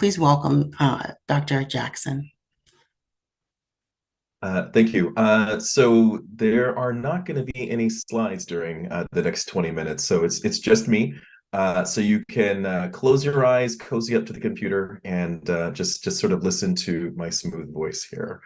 please welcome Dr. Jackson. Thank you. So there are not going to be any slides during the next 20 minutes. So it's just me. So you can close your eyes, cozy up to the computer, and just sort of listen to my smooth voice here.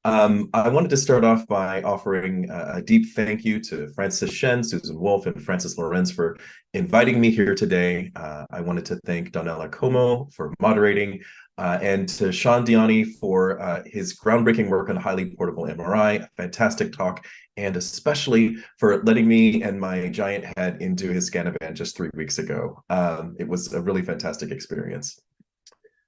I wanted to start off by offering a deep thank you to Francis Shen, Susan Wolf, and Francis Lorenz for inviting me here today. I wanted to thank Donella Como for moderating, and to Sean Diani for his groundbreaking work on highly portable MRI, a fantastic talk, and especially for letting me and my giant head into his Scanavan just 3 weeks ago. It was a really fantastic experience.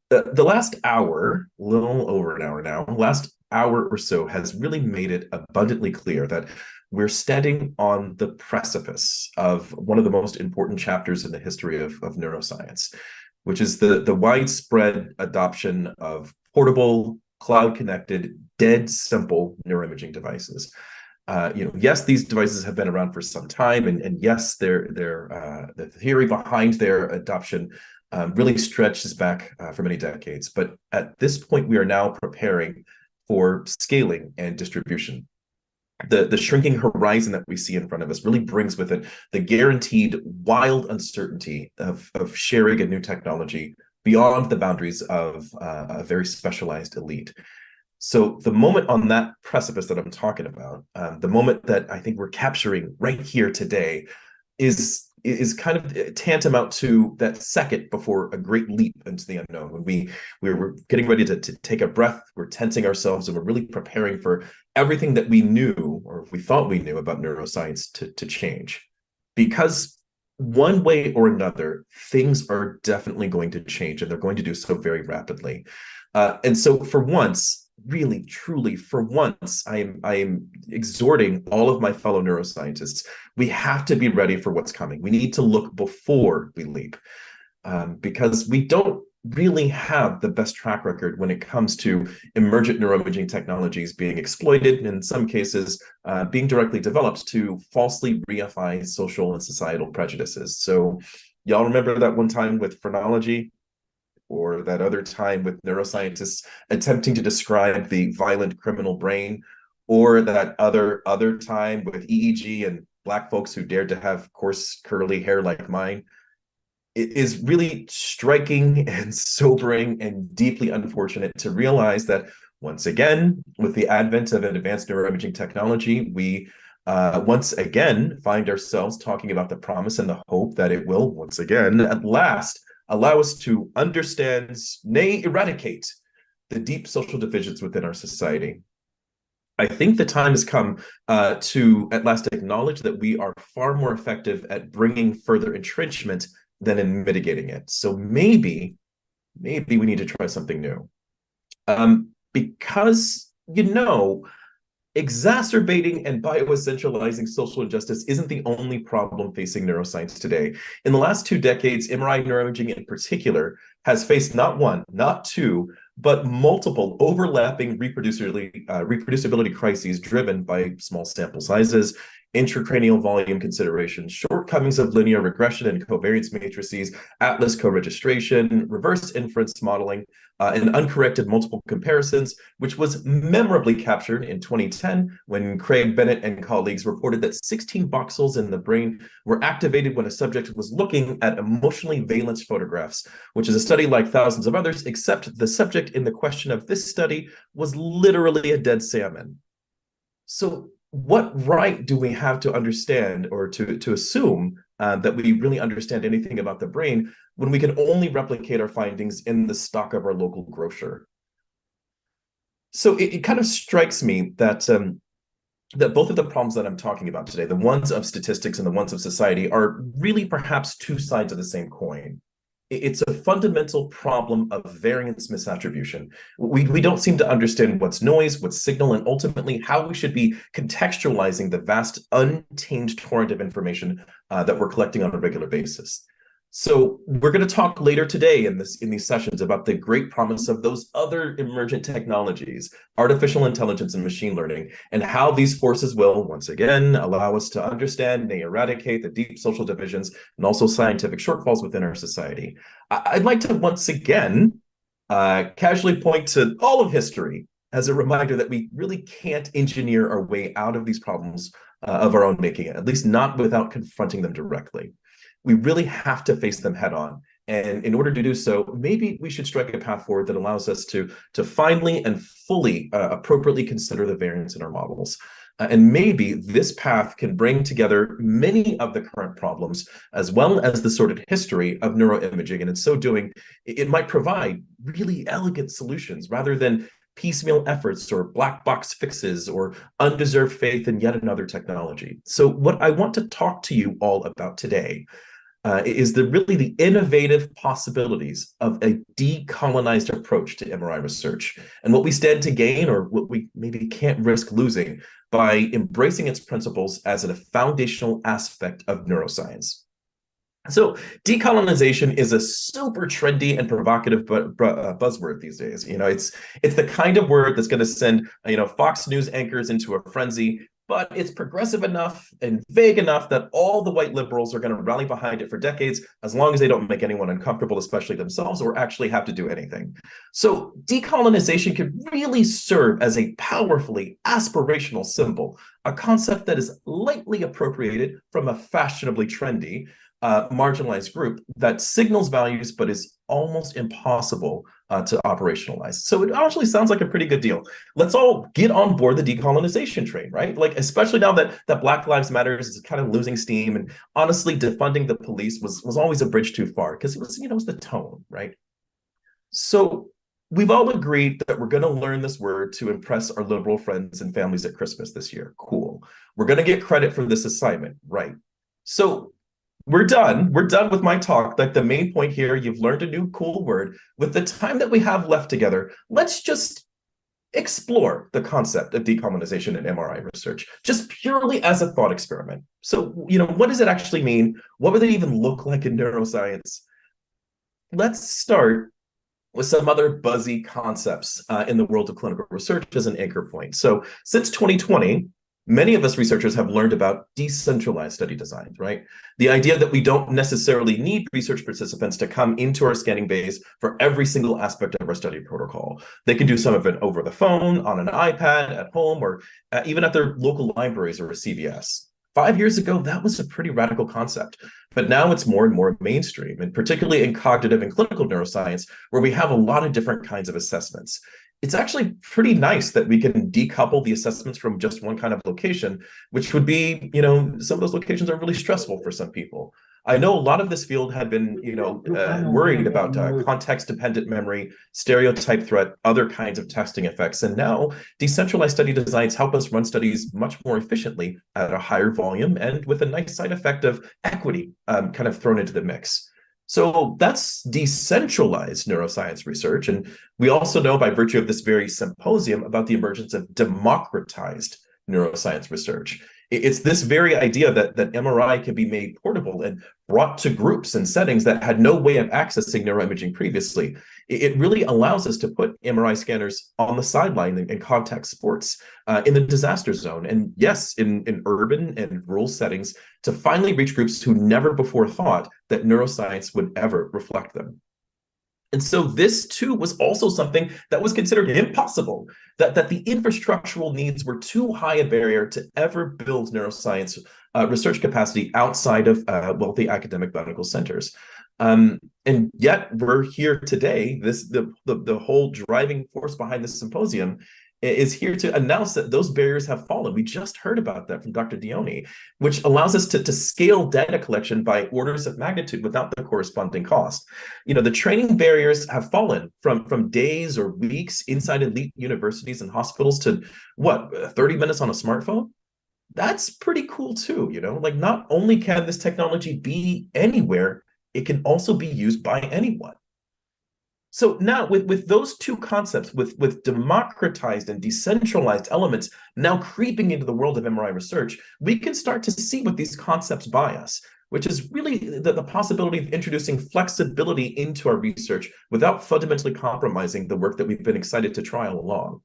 The last hour, a little over an hour now, last hour or so has really made it abundantly clear that we're standing on the precipice of one of the most important chapters in the history of neuroscience, which is the widespread adoption of portable, cloud-connected, dead simple neuroimaging devices. Yes, these devices have been around for some time, and yes, the theory behind their adoption really stretches back for many decades. But at this point, we are now preparing for scaling and distribution. The shrinking horizon that we see in front of us really brings with it the guaranteed wild uncertainty of sharing a new technology beyond the boundaries of a very specialized elite. So the moment on that precipice that I'm talking about, the moment that I think we're capturing right here today, is kind of tantamount to that second before a great leap into the unknown. When we're getting ready to take a breath, we're tensing ourselves, and we're really preparing for everything that we knew or we thought we knew about neuroscience to change. Because one way or another, things are definitely going to change, and they're going to do so very rapidly. And so for once, really, truly, for once, I am exhorting all of my fellow neuroscientists. We have to be ready for what's coming. We need to look before we leap, because we don't really have the best track record when it comes to emergent neuroimaging technologies being exploited, and in some cases, being directly developed to falsely reify social and societal prejudices. So y'all remember that one time with phrenology? Or that other time with neuroscientists attempting to describe the violent criminal brain, or that other time with EEG and Black folks who dared to have coarse curly hair like mine. It is really striking and sobering and deeply unfortunate to realize that once again, with the advent of an advanced neuroimaging technology, we once again find ourselves talking about the promise and the hope that it will once again at last allow us to understand, nay, eradicate the deep social divisions within our society. I think the time has come to at last acknowledge that we are far more effective at bringing further entrenchment than in mitigating it. So maybe we need to try something new. Because, exacerbating and bioessentializing social injustice isn't the only problem facing neuroscience today. In the last 2 decades, MRI neuroimaging in particular has faced not one, not two, but multiple overlapping reproducibility crises driven by small sample sizes, intracranial volume considerations, shortcomings of linear regression and covariance matrices, atlas co-registration, reverse inference modeling, and uncorrected multiple comparisons, which was memorably captured in 2010 when Craig Bennett and colleagues reported that 16 voxels in the brain were activated when a subject was looking at emotionally valenced photographs, which is a study like thousands of others, except the subject in the question of this study was literally a dead salmon. So what right do we have to understand or to assume that we really understand anything about the brain when we can only replicate our findings in the stock of our local grocer? So it kind of strikes me that that both of the problems that I'm talking about today, the ones of statistics and the ones of society, are really perhaps two sides of the same coin. It's a fundamental problem of variance misattribution. We don't seem to understand what's noise, what's signal, and ultimately how we should be contextualizing the vast untamed torrent of information that we're collecting on a regular basis. So we're going to talk later today in these sessions about the great promise of those other emergent technologies, artificial intelligence and machine learning, and how these forces will once again allow us to understand and eradicate the deep social divisions and also scientific shortfalls within our society. I'd like to once again casually point to all of history as a reminder that we really can't engineer our way out of these problems of our own making, at least not without confronting them directly. We really have to face them head on. And in order to do so, maybe we should strike a path forward that allows us to finally and fully appropriately consider the variance in our models. And maybe this path can bring together many of the current problems, as well as the sordid history of neuroimaging. And in so doing, it might provide really elegant solutions rather than piecemeal efforts or black box fixes or undeserved faith in yet another technology. So, what I want to talk to you all about today is really the innovative possibilities of a decolonized approach to MRI research and what we stand to gain or what we maybe can't risk losing by embracing its principles as a foundational aspect of neuroscience. So decolonization is a super trendy and provocative buzzword these days. It's the kind of word that's going to send Fox News anchors into a frenzy, but it's progressive enough and vague enough that all the white liberals are going to rally behind it for decades, as long as they don't make anyone uncomfortable, especially themselves, or actually have to do anything. So decolonization could really serve as a powerfully aspirational symbol, a concept that is lightly appropriated from a fashionably trendy marginalized group that signals values but is almost impossible to operationalize. So it actually sounds like a pretty good deal. Let's all get on board the decolonization train, right? Like, especially now that Black Lives Matter is kind of losing steam, and honestly, defunding the police was always a bridge too far because it was the tone, right? So we've all agreed that we're going to learn this word to impress our liberal friends and families at Christmas this year. Cool. We're going to get credit for this assignment, right? So we're done. We're done with my talk. Like, the main point here, you've learned a new cool word. With the time that we have left together, let's just explore the concept of decolonization in MRI research, just purely as a thought experiment. So, what does it actually mean? What would it even look like in neuroscience? Let's start with some other buzzy concepts in the world of clinical research as an anchor point. So since 2020, many of us researchers have learned about decentralized study designs, right? The idea that we don't necessarily need research participants to come into our scanning bays for every single aspect of our study protocol. They can do some of it over the phone, on an iPad, at home, or even at their local libraries or a CVS. 5 years ago, that was a pretty radical concept, but now it's more and more mainstream, and particularly in cognitive and clinical neuroscience, where we have a lot of different kinds of assessments. It's actually pretty nice that we can decouple the assessments from just one kind of location, which would be, some of those locations are really stressful for some people. I know a lot of this field had been, worried about context-dependent memory, stereotype threat, other kinds of testing effects. And now decentralized study designs help us run studies much more efficiently at a higher volume and with a nice side effect of equity kind of thrown into the mix. So that's decentralized neuroscience research. And we also know, by virtue of this very symposium, about the emergence of democratized neuroscience research. It's this very idea that MRI can be made portable and brought to groups and settings that had no way of accessing neuroimaging previously. It really allows us to put MRI scanners on the sideline in contact sports, in the disaster zone, and yes, in urban and rural settings, to finally reach groups who never before thought that neuroscience would ever reflect them. And so this too was also something that was considered impossible, that the infrastructural needs were too high a barrier to ever build neuroscience research capacity outside of wealthy academic medical centers. And yet we're here today. The whole driving force behind this symposium is here to announce that those barriers have fallen. We just heard about that from Dr. Dione, which allows us to scale data collection by orders of magnitude without the corresponding cost. The training barriers have fallen from days or weeks inside elite universities and hospitals to 30 minutes on a smartphone. That's pretty cool too. Like, not only can this technology be anywhere, it can also be used by anyone. So now with those two concepts, with democratized and decentralized elements now creeping into the world of MRI research, we can start to see what these concepts buy us, which is really the possibility of introducing flexibility into our research without fundamentally compromising the work that we've been excited to try all along.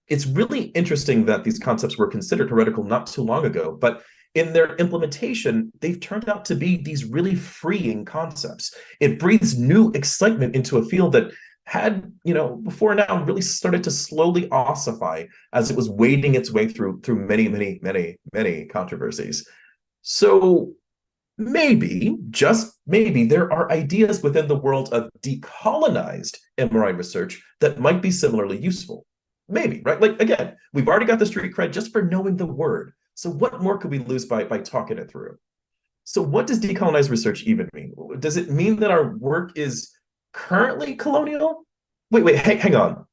It's really interesting that these concepts were considered heretical not too long ago, but in their implementation, they've turned out to be these really freeing concepts. It breathes new excitement into a field that had, before now really started to slowly ossify as it was wading its way through many, many, many, many controversies. So maybe, just maybe, there are ideas within the world of decolonized MRI research that might be similarly useful. Maybe, right? Like, again, we've already got the street cred just for knowing the word. So what more could we lose by talking it through? So what does decolonized research even mean? Does it mean that our work is currently colonial? Wait, hang on.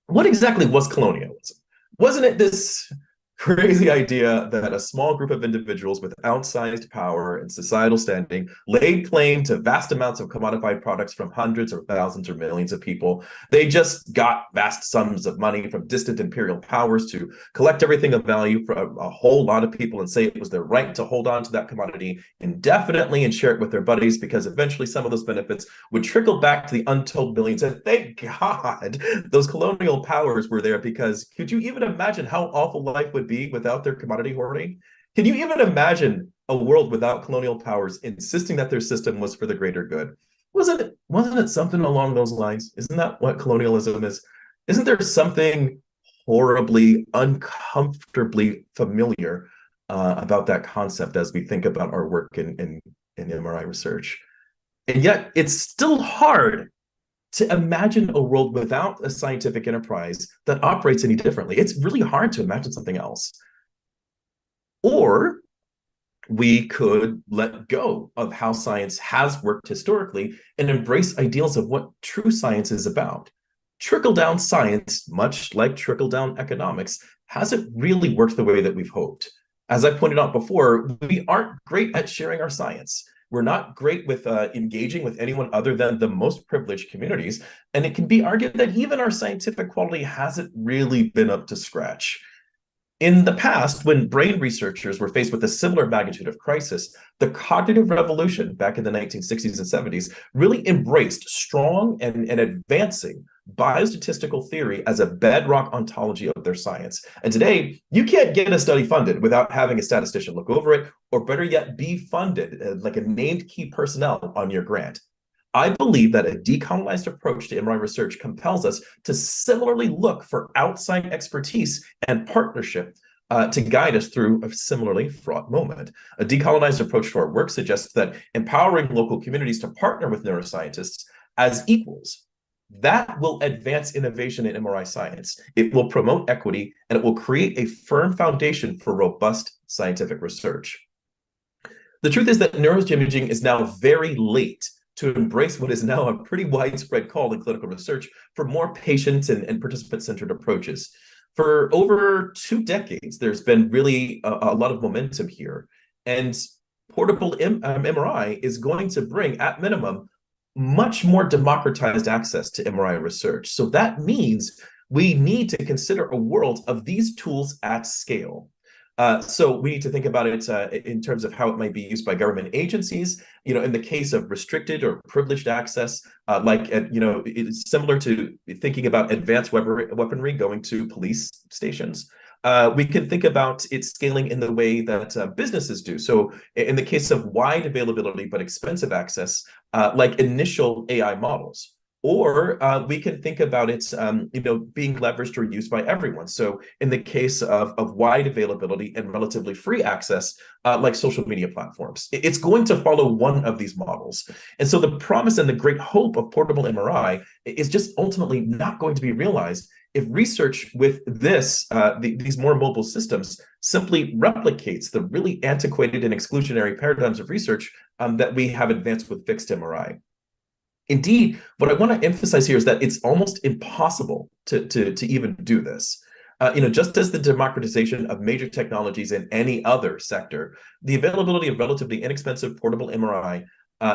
What exactly was colonialism? Wasn't it this crazy idea that a small group of individuals with outsized power and societal standing laid claim to vast amounts of commodified products from hundreds or thousands or millions of people? They just got vast sums of money from distant imperial powers to collect everything of value from a whole lot of people and say it was their right to hold on to that commodity indefinitely and share it with their buddies, because eventually some of those benefits would trickle back to the untold billions. And thank God those colonial powers were there, because could you even imagine how awful life would be without their commodity hoarding? Can you even imagine a world without colonial powers insisting that their system was for the greater good? Wasn't it something along those lines? Isn't that what colonialism is? Isn't there something horribly, uncomfortably familiar about that concept as we think about our work in MRI research? And yet, it's still hard to imagine a world without a scientific enterprise that operates any differently. It's really hard to imagine something else. Or we could let go of how science has worked historically and embrace ideals of what true science is about. Trickle down science, much like trickle down economics, hasn't really worked the way that we've hoped. As I pointed out before, we aren't great at sharing our science. We're not great with engaging with anyone other than the most privileged communities. And it can be argued that even our scientific quality hasn't really been up to scratch. In the past, when brain researchers were faced with a similar magnitude of crisis, the cognitive revolution back in the 1960s and 70s really embraced strong and advancing biostatistical theory as a bedrock ontology of their science. And today, you can't get a study funded without having a statistician look over it, or better yet, be funded like a named key personnel on your grant. I believe that a decolonized approach to MRI research compels us to similarly look for outside expertise and partnership to guide us through a similarly fraught moment. A decolonized approach to our work suggests that empowering local communities to partner with neuroscientists as equals, that will advance innovation in MRI science. It will promote equity, and it will create a firm foundation for robust scientific research. The truth is that neuroimaging is now very late to embrace what is now a pretty widespread call in clinical research for more patient and participant-centered approaches. For over 2 decades, there's been really a lot of momentum here. And portable MRI is going to bring, at minimum, much more democratized access to MRI research. So that means we need to consider a world of these tools at scale. So we need to think about it in terms of how it might be used by government agencies. In the case of restricted or privileged access, it's similar to thinking about advanced weaponry going to police stations. We can think about it scaling in the way that businesses do. So in the case of wide availability but expensive access, like initial AI models. Or we can think about it, being leveraged or used by everyone. So in the case of wide availability and relatively free access, like social media platforms, it's going to follow one of these models. And so the promise and the great hope of portable MRI is just ultimately not going to be realized if research with these more mobile systems simply replicates the really antiquated and exclusionary paradigms of research that we have advanced with fixed MRI. Indeed, what I want to emphasize here is that it's almost impossible to even do this. Just as the democratization of major technologies in any other sector, the availability of relatively inexpensive portable MRI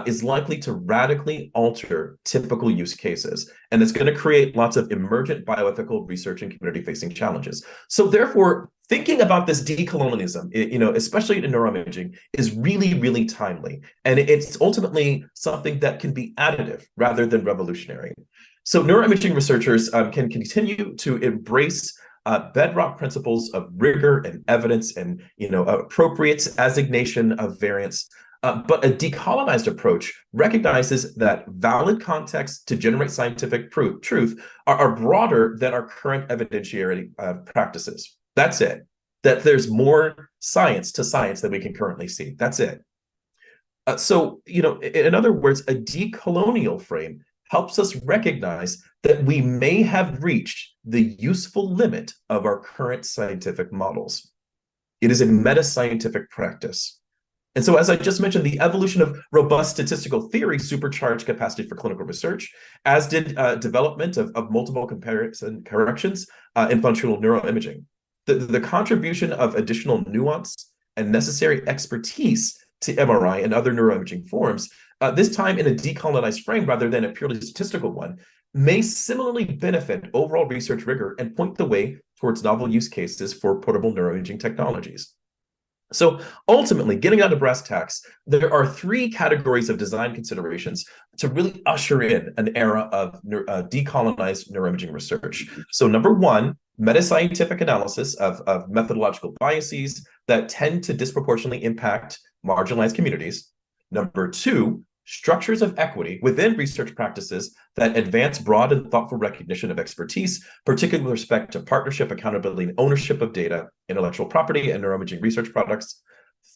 is likely to radically alter typical use cases. And it's going to create lots of emergent bioethical research and community-facing challenges. So therefore, thinking about this decolonialism, especially in neuroimaging, is really, really timely. And it's ultimately something that can be additive rather than revolutionary. So neuroimaging researchers can continue to embrace bedrock principles of rigor and evidence and appropriate assignation of variance, But a decolonized approach recognizes that valid context to generate scientific truth are broader than our current evidentiary practices. That's it. That there's more science to science than we can currently see. That's it. In other words, a decolonial frame helps us recognize that we may have reached the useful limit of our current scientific models. It is a meta-scientific practice. And so, as I just mentioned, the evolution of robust statistical theory supercharged capacity for clinical research, as did development of multiple comparison corrections in functional neuroimaging. The contribution of additional nuance and necessary expertise to MRI and other neuroimaging forms, this time in a decolonized frame rather than a purely statistical one, may similarly benefit overall research rigor and point the way towards novel use cases for portable neuroimaging technologies. So ultimately, getting down to brass tacks, there are three categories of design considerations to really usher in an era of decolonized neuroimaging research. So number one, meta-scientific analysis of methodological biases that tend to disproportionately impact marginalized communities. Number two, structures of equity within research practices that advance broad and thoughtful recognition of expertise, particularly with respect to partnership, accountability, and ownership of data, intellectual property, and neuroimaging research products.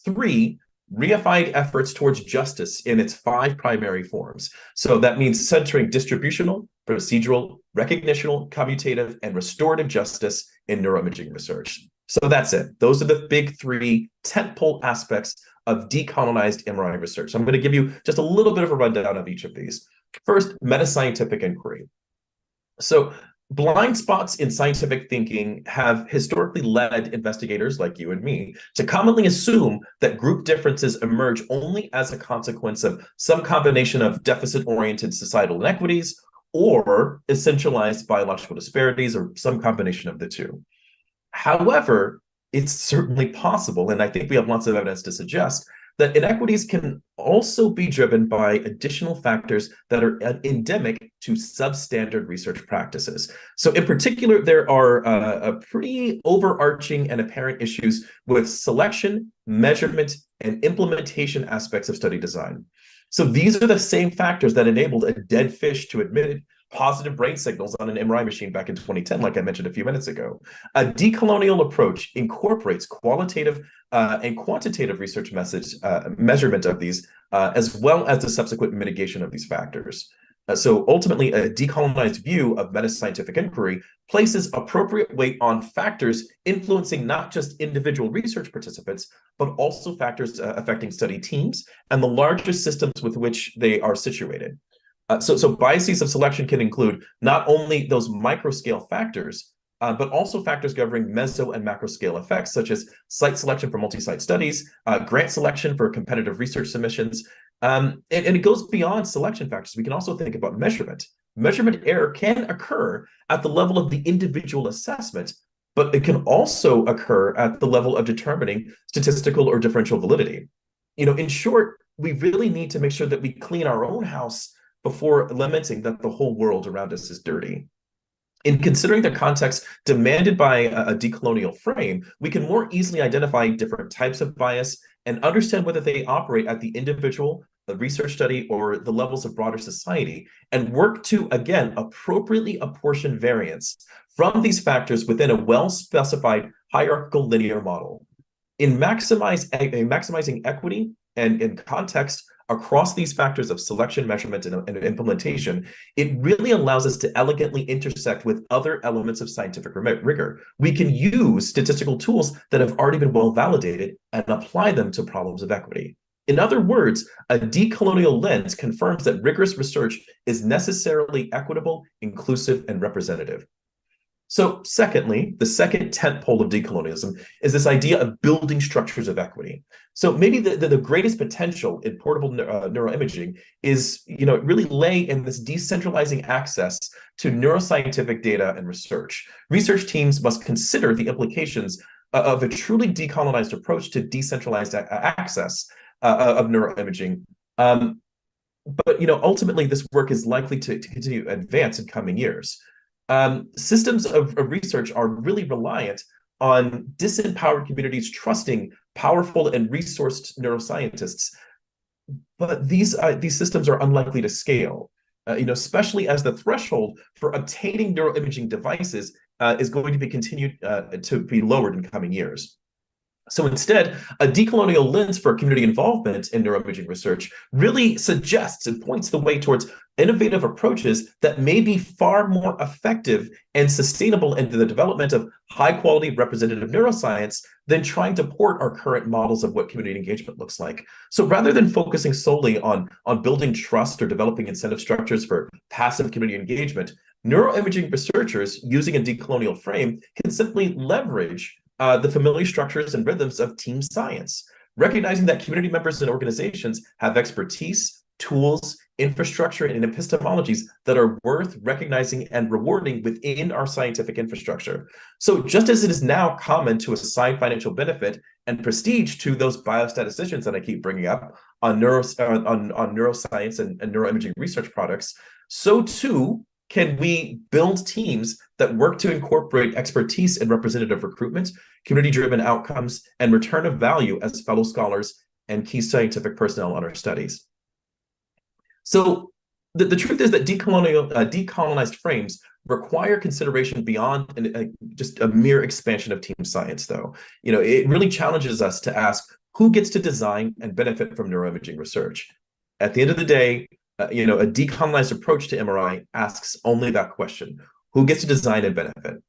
Three, reified efforts towards justice in its five primary forms. So that means centering distributional, procedural, recognitional, commutative, and restorative justice in neuroimaging research. So that's it. Those are the big three tentpole aspects of decolonized MRI research. So I'm going to give you just a little bit of a rundown of each of these. First, meta-scientific inquiry. So blind spots in scientific thinking have historically led investigators like you and me to commonly assume that group differences emerge only as a consequence of some combination of deficit-oriented societal inequities or essentialized biological disparities, or some combination of the two. However, it's certainly possible, and I think we have lots of evidence to suggest, that inequities can also be driven by additional factors that are endemic to substandard research practices. So in particular, there are pretty overarching and apparent issues with selection, measurement, and implementation aspects of study design. So these are the same factors that enabled a dead fish to admit positive brain signals on an MRI machine back in 2010, like I mentioned a few minutes ago. A decolonial approach incorporates qualitative and quantitative research measurement of these, as well as the subsequent mitigation of these factors. So ultimately, a decolonized view of meta-scientific inquiry places appropriate weight on factors influencing not just individual research participants, but also factors affecting study teams and the larger systems with which they are situated. So biases of selection can include not only those micro-scale factors, but also factors governing meso and macro-scale effects, such as site selection for multi-site studies, grant selection for competitive research submissions, and it goes beyond selection factors. We can also think about measurement. Measurement error can occur at the level of the individual assessment, but it can also occur at the level of determining statistical or differential validity. In short, we really need to make sure that we clean our own house before lamenting that the whole world around us is dirty. In considering the context demanded by a decolonial frame, we can more easily identify different types of bias and understand whether they operate at the individual, the research study, or the levels of broader society, and work to, again, appropriately apportion variance from these factors within a well-specified hierarchical linear model. In maximizing equity and in context, across these factors of selection, measurement, and implementation, it really allows us to elegantly intersect with other elements of scientific rigor. We can use statistical tools that have already been well validated and apply them to problems of equity. In other words, a decolonial lens confirms that rigorous research is necessarily equitable, inclusive, and representative. So secondly, the second tentpole of decolonialism is this idea of building structures of equity. So maybe the greatest potential in portable neuroimaging is, really lay in this decentralizing access to neuroscientific data and research. Research teams must consider the implications of a truly decolonized approach to decentralized access of neuroimaging. But ultimately, this work is likely to continue to advance in coming years. Systems of research are really reliant on disempowered communities trusting powerful and resourced neuroscientists but these systems are unlikely to scale. Especially as the threshold for obtaining neuroimaging devices is going to be continued to be lowered in coming years. So instead, a decolonial lens for community involvement in neuroimaging research really suggests and points the way towards innovative approaches that may be far more effective and sustainable in the development of high quality representative neuroscience than trying to port our current models of what community engagement looks like. So rather than focusing solely on building trust or developing incentive structures for passive community engagement, neuroimaging researchers using a decolonial frame can simply leverage the familiar structures and rhythms of team science, recognizing that community members and organizations have expertise, tools, infrastructure, and epistemologies that are worth recognizing and rewarding within our scientific infrastructure. So just as it is now common to assign financial benefit and prestige to those biostatisticians that I keep bringing up on neuroscience and neuroimaging research products, so too can we build teams that work to incorporate expertise in representative recruitment, community-driven outcomes, and return of value as fellow scholars and key scientific personnel on our studies? So the truth is that decolonized frames require consideration beyond just a mere expansion of team science, though. It really challenges us to ask who gets to design and benefit from neuroimaging research. At the end of the day, a decolonized approach to MRI asks only that question: who gets to design and benefit?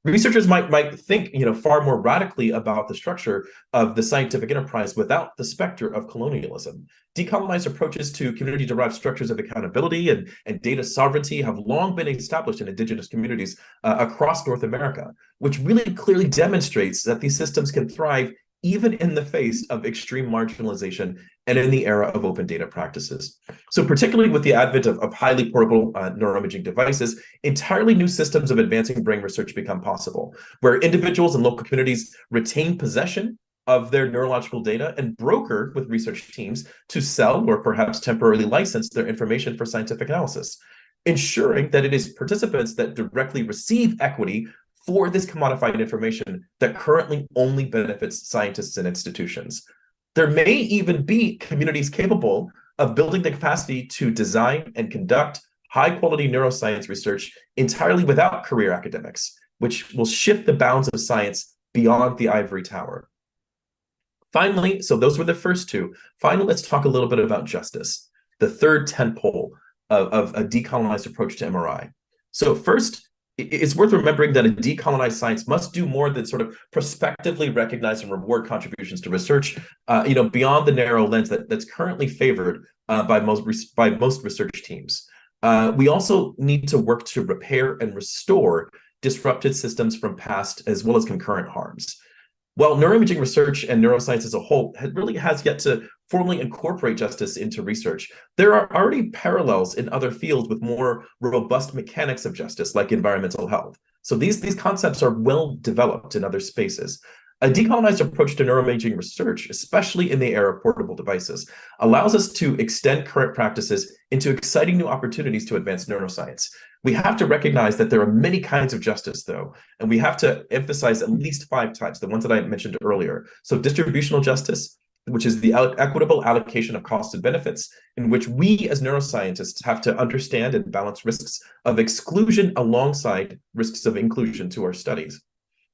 Researchers might think, far more radically about the structure of the scientific enterprise without the specter of colonialism. Decolonized approaches to community-derived structures of accountability and data sovereignty have long been established in indigenous communities across North America, which really clearly demonstrates that these systems can thrive even in the face of extreme marginalization and in the era of open data practices. So particularly with the advent of highly portable neuroimaging devices, entirely new systems of advancing brain research become possible, where individuals and local communities retain possession of their neurological data and broker with research teams to sell or perhaps temporarily license their information for scientific analysis, ensuring that it is participants that directly receive equity for this commodified information that currently only benefits scientists and institutions. There may even be communities capable of building the capacity to design and conduct high-quality neuroscience research entirely without career academics, which will shift the bounds of science beyond the ivory tower. Finally, so those were the first two. Finally, let's talk a little bit about justice, the third tentpole of a decolonized approach to MRI. So first, it's worth remembering that a decolonized science must do more than sort of prospectively recognize and reward contributions to research, beyond the narrow lens that's currently favored by most research teams. We also need to work to repair and restore disrupted systems from past as well as concurrent harms. While neuroimaging research and neuroscience as a whole really has yet to formally incorporate justice into research, there are already parallels in other fields with more robust mechanics of justice, like environmental health. So these concepts are well developed in other spaces. A decolonized approach to neuroimaging research, especially in the era of portable devices, allows us to extend current practices into exciting new opportunities to advance neuroscience. We have to recognize that there are many kinds of justice, though, and we have to emphasize at least 5 types, the ones that I mentioned earlier. So distributional justice, which is the equitable allocation of costs and benefits, in which we as neuroscientists have to understand and balance risks of exclusion alongside risks of inclusion to our studies.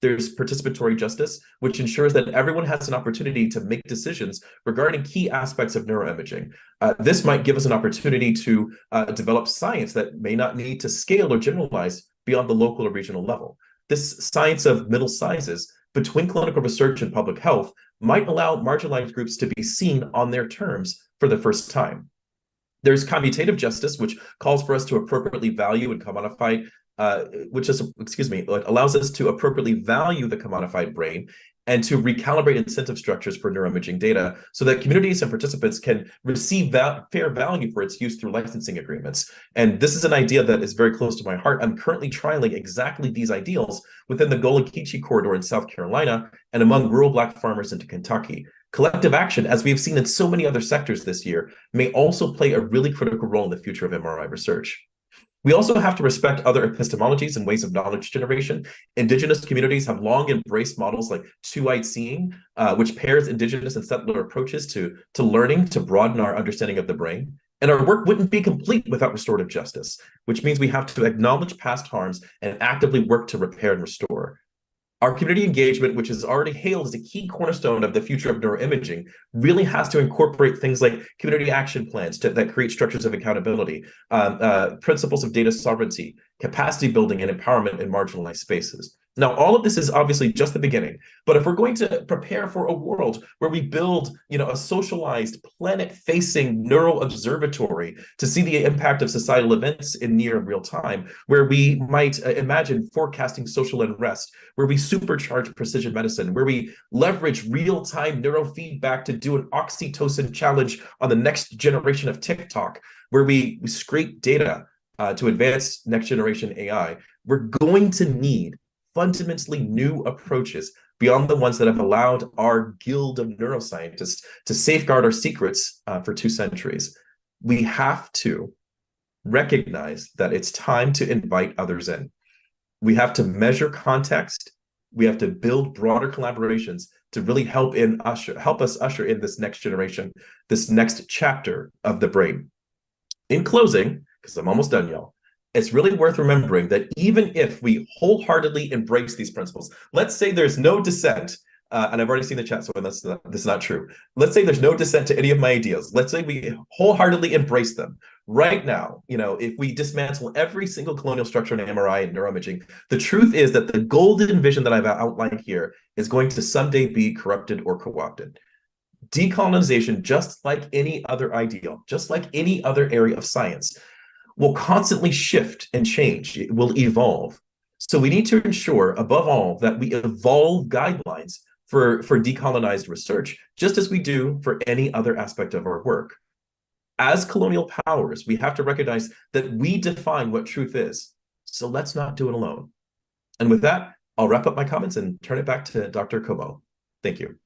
There's participatory justice, which ensures that everyone has an opportunity to make decisions regarding key aspects of neuroimaging. This might give us an opportunity to develop science that may not need to scale or generalize beyond the local or regional level. This science of middle sizes between clinical research and public health might allow marginalized groups to be seen on their terms for the first time. There's commutative justice, which calls for us to appropriately value and commodify allows us to appropriately value the commodified brain and to recalibrate incentive structures for neuroimaging data so that communities and participants can receive fair value for its use through licensing agreements. And this is an idea that is very close to my heart. I'm currently trialing exactly these ideals within the Gullah-Geechee corridor in South Carolina and among rural Black farmers in Kentucky. Collective action, as we've seen in so many other sectors this year, may also play a really critical role in the future of MRI research. We also have to respect other epistemologies and ways of knowledge generation. Indigenous communities have long embraced models like two-eyed seeing, which pairs indigenous and settler approaches to learning to broaden our understanding of the brain. And our work wouldn't be complete without restorative justice, which means we have to acknowledge past harms and actively work to repair and restore. Our community engagement, which is already hailed as a key cornerstone of the future of neuroimaging, really has to incorporate things like community action plans that create structures of accountability, principles of data sovereignty, capacity building, and empowerment in marginalized spaces. Now, all of this is obviously just the beginning, but if we're going to prepare for a world where we build, a socialized, planet-facing neural observatory to see the impact of societal events in near and real time, where we might imagine forecasting social unrest, where we supercharge precision medicine, where we leverage real-time neurofeedback to do an oxytocin challenge on the next generation of TikTok, where we scrape data to advance next generation AI, we're going to need fundamentally new approaches beyond the ones that have allowed our guild of neuroscientists to safeguard our secrets for 2 centuries. We have to recognize that it's time to invite others in. We have to measure context. We have to build broader collaborations to really help us usher in this next generation, this next chapter of the brain. In closing, because I'm almost done, y'all, it's really worth remembering that even if we wholeheartedly embrace these principles, let's say there's no dissent, and I've already seen the chat, so this is not true. Let's say there's no dissent to any of my ideas. Let's say we wholeheartedly embrace them. Right now, if we dismantle every single colonial structure in MRI and neuroimaging, the truth is that the golden vision that I've outlined here is going to someday be corrupted or co-opted. Decolonization, just like any other ideal, just like any other area of science, will constantly shift and change. It will evolve. So we need to ensure, above all, that we evolve guidelines for decolonized research, just as we do for any other aspect of our work. As colonial powers, we have to recognize that we define what truth is. So let's not do it alone. And with that, I'll wrap up my comments and turn it back to Dr. Como. Thank you.